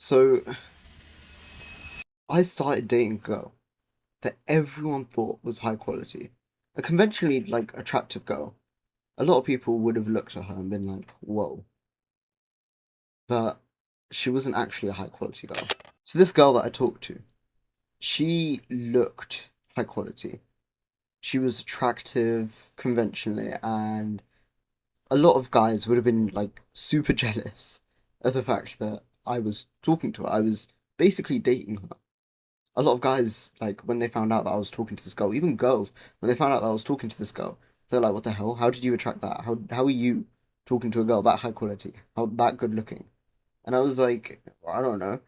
So, I started dating a girl that everyone thought was high quality. A conventionally, attractive girl. A lot of people would have looked at her and been like, whoa. But she wasn't actually a high quality girl. So this girl that I talked to, she looked high quality. She was attractive conventionally, and a lot of guys would have been super jealous of the fact that I was talking to her. I was basically dating her. A lot of guys, when they found out that I was talking to this girl, even girls, when they found out that I was talking to this girl, they're like, what the hell? How did you attract that? How are you talking to a girl that high quality? How that good looking? And I was like, I don't know.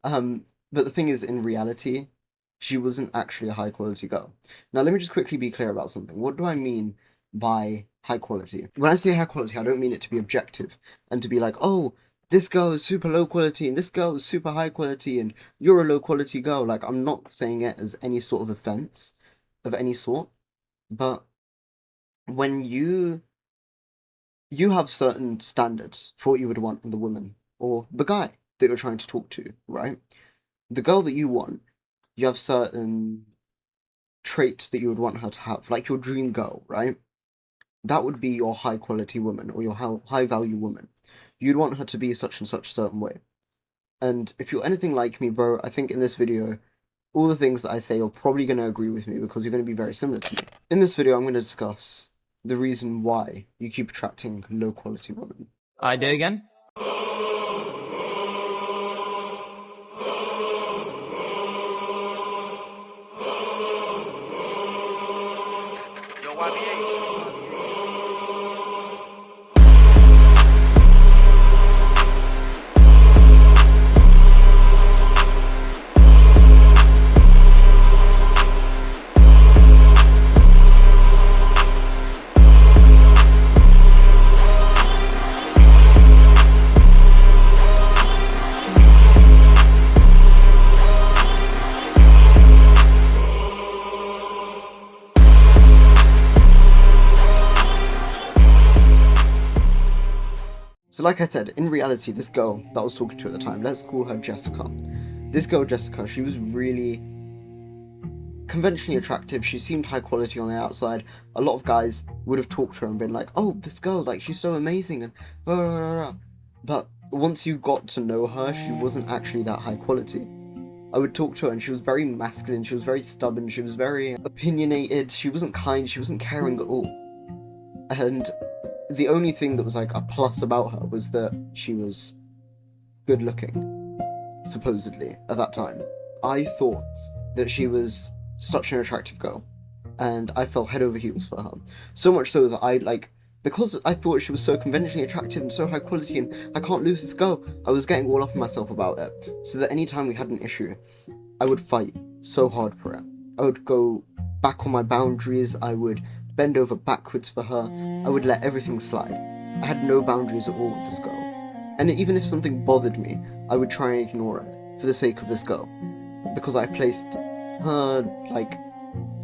But the thing is, in reality, she wasn't actually a high quality girl. Now, let me just quickly be clear about something. What do I mean by high quality? When I say high quality, I don't mean it to be objective and to be like, oh, this girl is super low quality and this girl is super high quality and you're a low quality girl. I'm not saying it as any sort of offense of any sort, but when you have certain standards for what you would want in the woman or the guy that you're trying to talk to, right? The girl that you want, you have certain traits that you would want her to have, like your dream girl, right? That would be your high quality woman or your high value woman. You'd want her to be such and such certain way. And if you're anything like me, bro, I think in this video, all the things that I say you're probably going to agree with me because you're going to be very similar to me. In this video, I'm going to discuss the reason why you keep attracting low quality women. I did again? Yo, YBH. So like I said, in reality, this girl that I was talking to at the time, let's call her Jessica. This girl, Jessica, she was really conventionally attractive. She seemed high quality on the outside. A lot of guys would have talked to her and been like, oh, this girl, she's so amazing, and blah, blah, blah, blah. But once you got to know her, she wasn't actually that high quality. I would talk to her and she was very masculine, she was very stubborn, she was very opinionated, she wasn't kind, she wasn't caring at all. And the only thing that was a plus about her was that she was good looking, supposedly, at that time. I thought that she was such an attractive girl, and I fell head over heels for her. So much so that because I thought she was so conventionally attractive and so high quality and I can't lose this girl, I was getting all up on myself about it, so that anytime we had an issue, I would fight so hard for it. I would go back on my boundaries, I would bend over backwards for her, I would let everything slide. I had no boundaries at all with this girl. And even if something bothered me, I would try and ignore it for the sake of this girl. Because I placed her,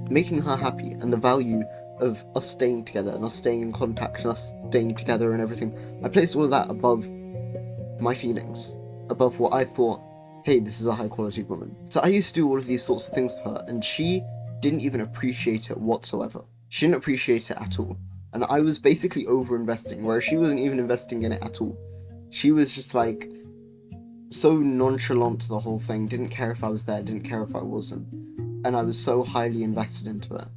making her happy and the value of us staying together and us staying in contact and us staying together and everything. I placed all of that above my feelings, above what I thought, hey, this is a high quality woman. So I used to do all of these sorts of things for her, and she didn't even appreciate it whatsoever. She didn't appreciate it at all. And I was basically over-investing, whereas she wasn't even investing in it at all. She was just so nonchalant to the whole thing, didn't care if I was there, didn't care if I wasn't. And I was so highly invested into it.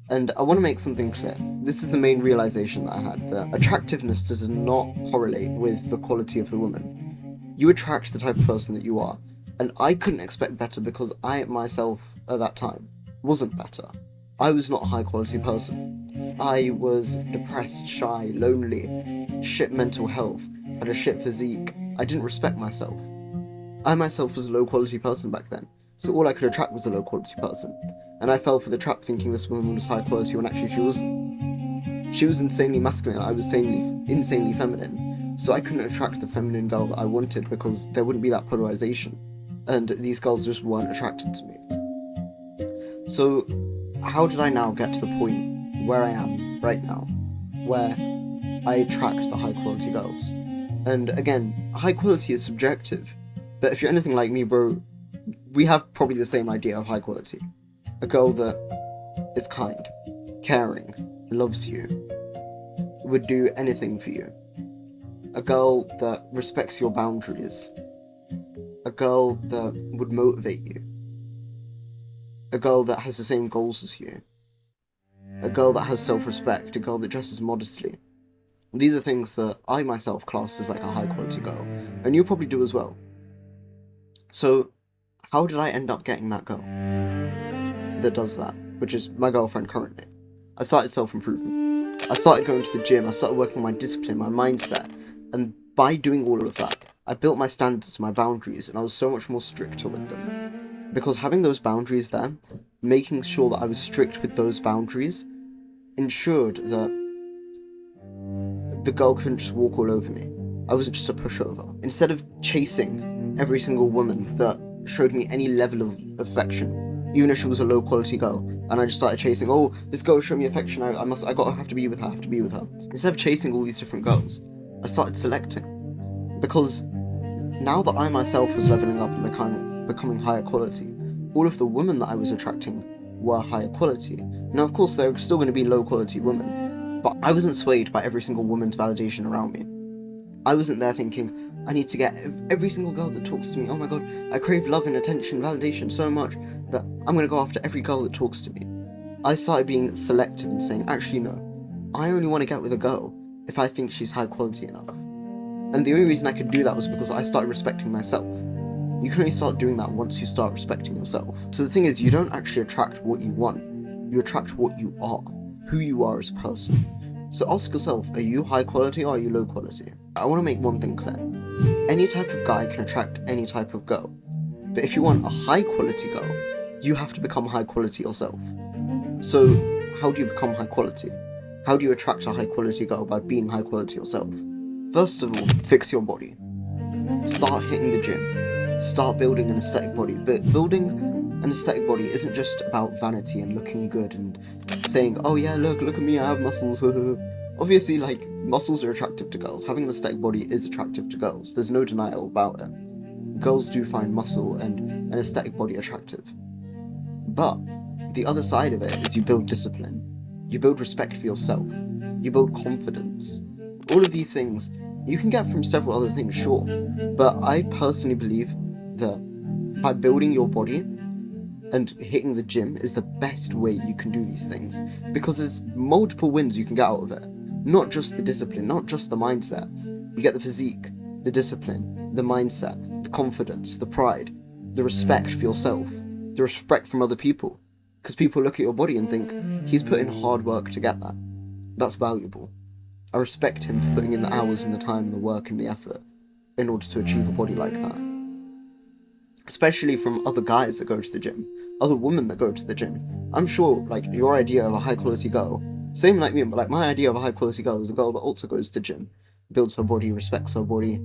And I want to make something clear. This is the main realization that I had, that attractiveness does not correlate with the quality of the woman. You attract the type of person that you are. And I couldn't expect better because I, myself, at that time, wasn't better. I was not a high quality person. I was depressed, shy, lonely, shit mental health, had a shit physique. I didn't respect myself. I myself was a low quality person back then, so all I could attract was a low quality person. And I fell for the trap thinking this woman was high quality when actually she wasn't. She was insanely masculine, I was insanely feminine. So I couldn't attract the feminine girl that I wanted because there wouldn't be that polarization. And these girls just weren't attracted to me. So how did I now get to the point where I am right now, where I attract the high quality girls? And again, high quality is subjective. But if you're anything like me, bro, we have probably the same idea of high quality. A girl that is kind, caring, loves you, would do anything for you. A girl that respects your boundaries. A girl that would motivate you. A girl that has the same goals as you. A girl that has self-respect. A girl that dresses modestly. These are things that I myself class as like a high quality girl, and you probably do as well. So, how did I end up getting that girl that does that, which is my girlfriend currently? I started self-improvement. I started going to the gym, I started working on my discipline, my mindset, and by doing all of that, I built my standards, my boundaries, and I was so much more stricter with them. Because having those boundaries there, making sure that I was strict with those boundaries, ensured that the girl couldn't just walk all over me. I wasn't just a pushover. Instead of chasing every single woman that showed me any level of affection, even if she was a low quality girl, and I just started chasing, oh, this girl showed me affection, I have to be with her. Instead of chasing all these different girls, I started selecting. Because now that I myself was leveling up and becoming higher quality, all of the women that I was attracting were higher quality. Now, of course, there were still going to be low quality women, but I wasn't swayed by every single woman's validation around me. I wasn't there thinking, I need to get every single girl that talks to me. Oh my god, I crave love and attention, validation so much that I'm going to go after every girl that talks to me. I started being selective and saying, actually no, I only want to get with a girl if I think she's high quality enough. And the only reason I could do that was because I started respecting myself. You can only start doing that once you start respecting yourself. So the thing is, you don't actually attract what you want, you attract what you are, who you are as a person. So ask yourself, are you high quality or are you low quality? I want to make one thing clear. Any type of guy can attract any type of girl. But if you want a high quality girl, you have to become high quality yourself. So how do you become high quality? How do you attract a high quality girl? By being high quality yourself. First of all, fix your body. Start hitting the gym. Start building an aesthetic body. But building an aesthetic body isn't just about vanity and looking good and saying, oh yeah, look at me, I have muscles. Obviously, like, muscles are attractive to girls. Having an aesthetic body is attractive to girls. There's no denial about it. Girls do find muscle and an aesthetic body attractive. But the other side of it is you build discipline. You build respect for yourself. You build confidence. All of these things you can get from several other things, sure. But I personally believe that by building your body and hitting the gym is the best way you can do these things, because there's multiple wins you can get out of it. Not just the discipline, not just the mindset. You get the physique, the discipline, the mindset, the confidence, the pride, the respect for yourself, the respect from other people. Because people look at your body and think, he's put in hard work to get that. That's valuable. I respect him for putting in the hours and the time and the work and the effort in order to achieve a body like that. Especially from other guys that go to the gym, other women that go to the gym. I'm sure, like, your idea of a high quality girl, same like me, but like my idea of a high quality girl is a girl that also goes to the gym, builds her body, respects her body,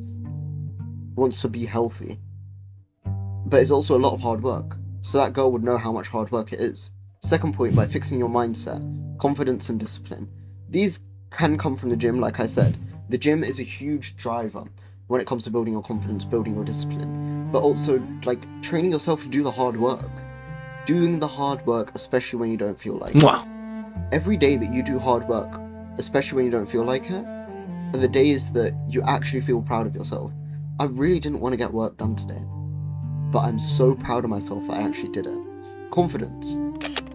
wants to be healthy. But it's also a lot of hard work, so that girl would know how much hard work it is. Second point, by fixing your mindset, confidence and discipline. These can come from the gym, like I said. The gym is a huge driver when it comes to building your confidence, building your discipline, but also, like, training yourself to do the hard work. Doing the hard work, especially when you don't feel like it. Every day that you do hard work, especially when you don't feel like it, are the days that you actually feel proud of yourself. I really didn't want to get work done today, but I'm so proud of myself that I actually did it. Confidence.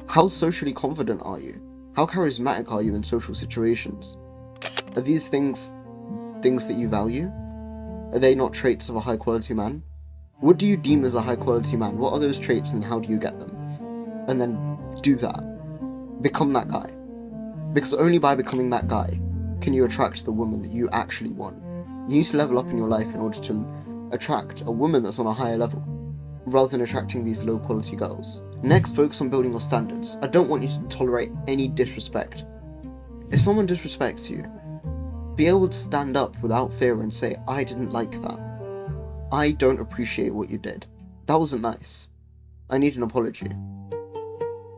How socially confident are you? How charismatic are you in social situations? Are these things that you value? Are they not traits of a high quality man? What do you deem as a high quality man? What are those traits and how do you get them? And then do that. Become that guy. Because only by becoming that guy can you attract the woman that you actually want. You need to level up in your life in order to attract a woman that's on a higher level, rather than attracting these low quality girls. Next, focus on building your standards. I don't want you to tolerate any disrespect. If someone disrespects you, be able to stand up without fear and say, I didn't like that. I don't appreciate what you did. That wasn't nice. I need an apology.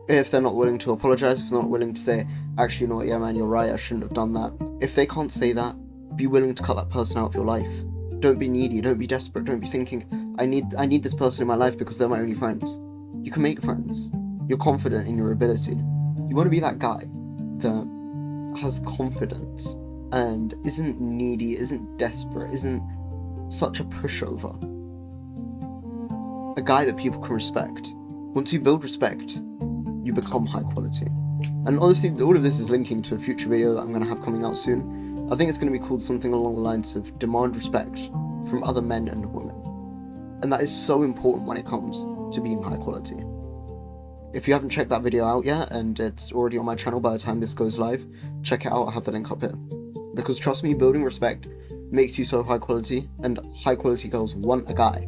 If they're not willing to apologize, if they're not willing to say, actually, you know what, yeah man, you're right, I shouldn't have done that. If they can't say that, be willing to cut that person out of your life. Don't be needy, don't be desperate, don't be thinking, I need this person in my life because they're my only friends. You can make friends. You're confident in your ability. You want to be that guy that has confidence and isn't needy, isn't desperate, isn't such a pushover. A guy that people can respect. Once you build respect, you become high quality. And honestly, all of this is linking to a future video that I'm going to have coming out soon. I think it's going to be called something along the lines of demand respect from other men and women. And that is so important when it comes to being high quality. If you haven't checked that video out yet, and it's already on my channel by the time this goes live, check it out, I'll have the link up here. Because trust me, building respect makes you so high quality, and high quality girls want a guy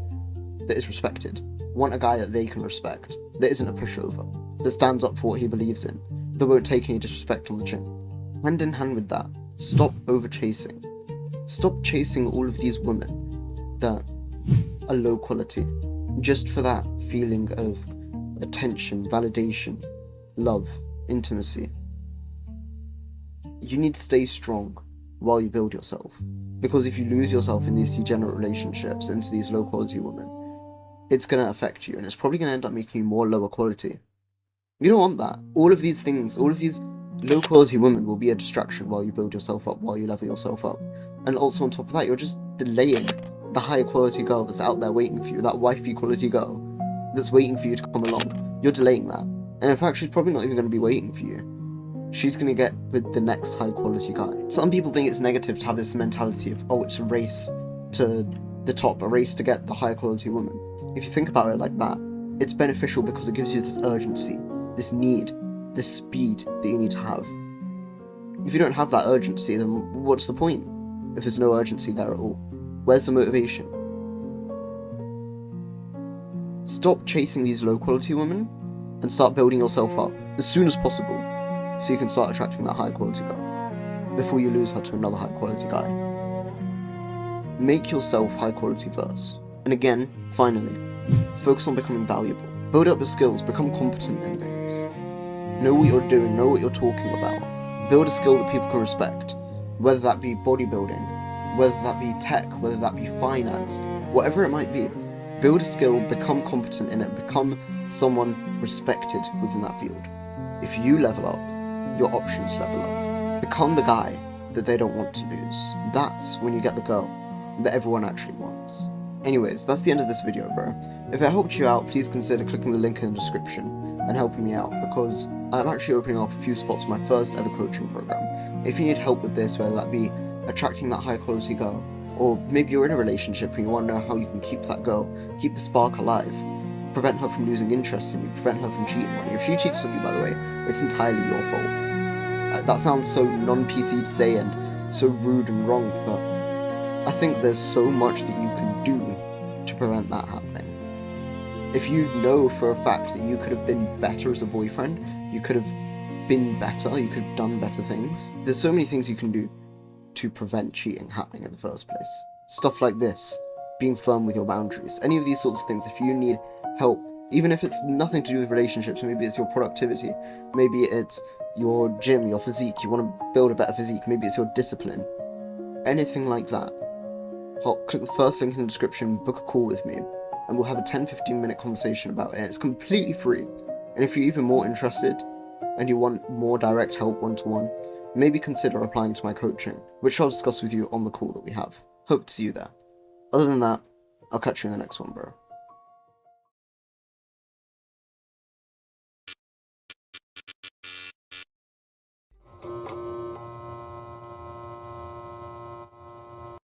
that is respected, want a guy that they can respect, that isn't a pushover, that stands up for what he believes in, that won't take any disrespect on the chin. Hand in hand with that, stop over chasing. Stop chasing all of these women that are low quality, just for that feeling of attention, validation, love, intimacy. You need to stay strong while you build yourself, because if you lose yourself in these degenerate relationships into these low quality women, it's going to affect you, and it's probably going to end up making you more lower quality. You don't want that. All of these things, all of these low quality women will be a distraction while you build yourself up, while you level yourself up. And also on top of that, you're just delaying the high quality girl that's out there waiting for you, that wifey quality girl that's waiting for you to come along. You're delaying that. And in fact, she's probably not even going to be waiting for you. She's going to get with the next high quality guy. Some people think it's negative to have this mentality of, oh, it's a race to the top, a race to get the high quality woman. If you think about it like that, it's beneficial because it gives you this urgency, this need, this speed that you need to have. If you don't have that urgency, then what's the point? If there's no urgency there at all, where's the motivation? Stop chasing these low quality women and start building yourself up as soon as possible so you can start attracting that high quality girl before you lose her to another high quality guy. Make yourself high quality first. And again, finally, focus on becoming valuable. Build up your skills, become competent in things. Know what you're doing, know what you're talking about. Build a skill that people can respect, whether that be bodybuilding, whether that be tech, whether that be finance, whatever it might be. Build a skill, become competent in it, become someone respected within that field. If you level up, your options level up. Become the guy that they don't want to lose. That's when you get the girl that everyone actually wants. Anyways, that's the end of this video, bro. If it helped you out, please consider clicking the link in the description and helping me out, because I'm actually opening up a few spots for my first ever coaching program. If you need help with this, whether that be attracting that high quality girl, or maybe you're in a relationship and you want to know how you can keep that girl, keep the spark alive, prevent her from losing interest in you, prevent her from cheating on you. If she cheats on you, by the way, it's entirely your fault. That sounds so non-PC to say and so rude and wrong, but I think there's so much that you can do to prevent that happening. If you know for a fact that you could have been better as a boyfriend, you could have been better, you could have done better things, there's so many things you can do to prevent cheating happening in the first place. Stuff like this, being firm with your boundaries, any of these sorts of things. If you need help, even if it's nothing to do with relationships, maybe it's your productivity, maybe it's your gym, your physique, you want to build a better physique, maybe it's your discipline, anything like that, click the first link in the description, book a call with me, and we'll have a 10-15 minute conversation about it. It's completely free. And if you're even more interested and you want more direct help one-to-one, maybe consider applying to my coaching, which I'll discuss with you on the call that we have. Hope to see you there. Other than that, I'll catch you in the next one, bro.